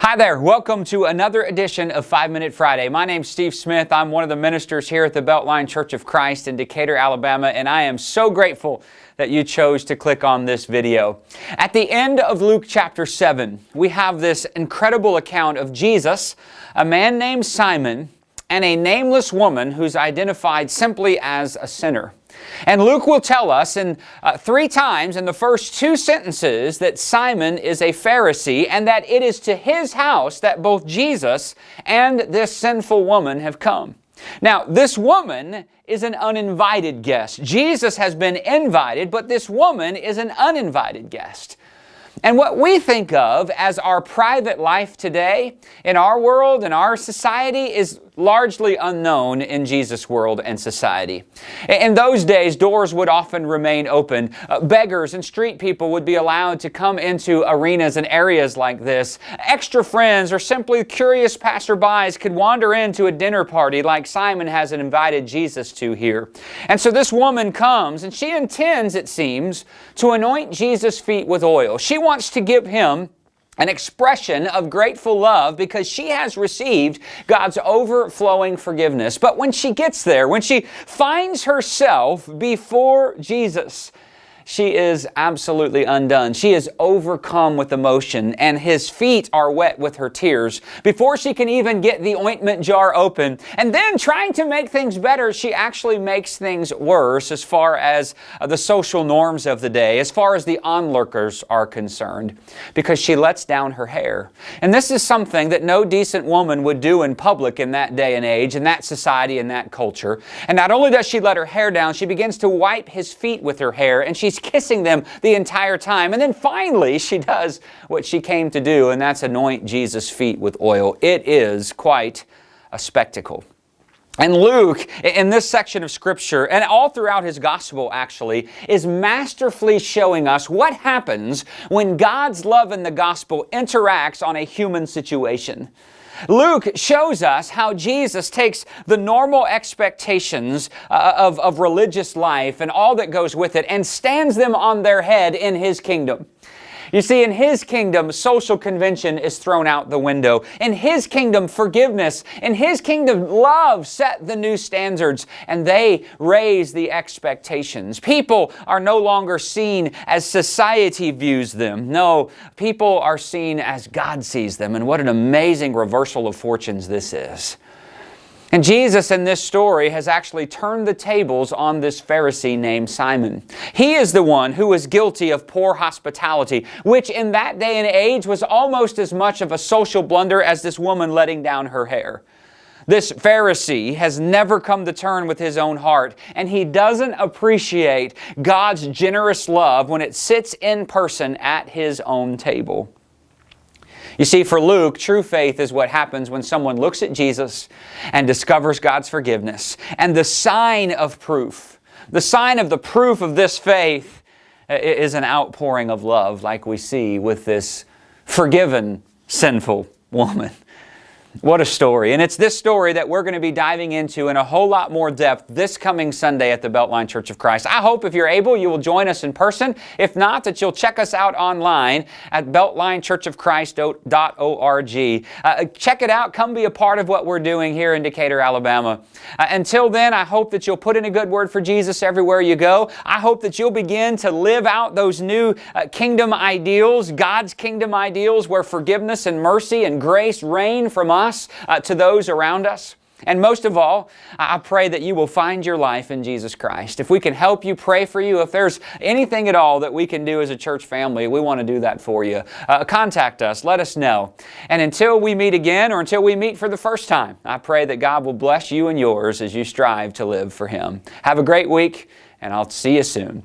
Hi there, welcome to another edition of 5 Minute Friday. My name's Steve Smith. I'm one of the ministers here at the Beltline Church of Christ in Decatur, Alabama, and I am so grateful that you chose to click on this video. At the end of Luke chapter 7, we have this incredible account of Jesus, a man named Simon, and a nameless woman who's identified simply as a sinner. And Luke will tell us in 3 times in the first 2 sentences that Simon is a Pharisee and that it is to his house that both Jesus and this sinful woman have come. Now, this woman is an uninvited guest. Jesus has been invited, but this woman is an uninvited guest. And what we think of as our private life today, in our world, in our society, is largely unknown in Jesus' world and society. In those days, doors would often remain open. Beggars and street people would be allowed to come into arenas and areas like this. Extra friends or simply curious passerbys could wander into a dinner party like Simon has invited Jesus to here. And so this woman comes and she intends, it seems, to anoint Jesus' feet with oil. She wants to give him an expression of grateful love because she has received God's overflowing forgiveness. But when she gets there, when she finds herself before Jesus, she is absolutely undone. She is overcome with emotion, and his feet are wet with her tears before she can even get the ointment jar open. And then, trying to make things better, she actually makes things worse as far as the social norms of the day, as far as the onlookers are concerned, because she lets down her hair. And this is something that no decent woman would do in public in that day and age, in that society, in that culture. And not only does she let her hair down, she begins to wipe his feet with her hair, and she's kissing them the entire time. And then finally, she does what she came to do, and that's anoint Jesus' feet with oil. It is quite a spectacle. And Luke, in this section of Scripture, and all throughout his gospel actually, is masterfully showing us what happens when God's love in the gospel interacts on a human situation. Luke shows us how Jesus takes the normal expectations of religious life and all that goes with it and stands them on their head in his kingdom. You see, in his kingdom, social convention is thrown out the window. In his kingdom, forgiveness. In his kingdom, love set the new standards, and they raise the expectations. People are no longer seen as society views them. No, people are seen as God sees them, and what an amazing reversal of fortunes this is. And Jesus in this story has actually turned the tables on this Pharisee named Simon. He is the one who was guilty of poor hospitality, which in that day and age was almost as much of a social blunder as this woman letting down her hair. This Pharisee has never come to term with his own heart, and he doesn't appreciate God's generous love when it sits in person at his own table. You see, for Luke, true faith is what happens when someone looks at Jesus and discovers God's forgiveness. And the sign of proof, the proof of this faith is an outpouring of love like we see with this forgiven, sinful woman. What a story. And it's this story that we're going to be diving into in a whole lot more depth this coming Sunday at the Beltline Church of Christ. I hope if you're able, you will join us in person. If not, that you'll check us out online at beltlinechurchofchrist.org. Check it out. Come be a part of what we're doing here in Decatur, Alabama. Until then, I hope that you'll put in a good word for Jesus everywhere you go. I hope that you'll begin to live out those new kingdom ideals, God's kingdom ideals, where forgiveness and mercy and grace reign from us to those around us. And most of all, I pray that you will find your life in Jesus Christ. If we can help you, pray for you, if there's anything at all that we can do as a church family, we want to do that for you. Contact us. Let us know. And until we meet again, or until we meet for the first time, I pray that God will bless you and yours as you strive to live for Him. Have a great week, and I'll see you soon.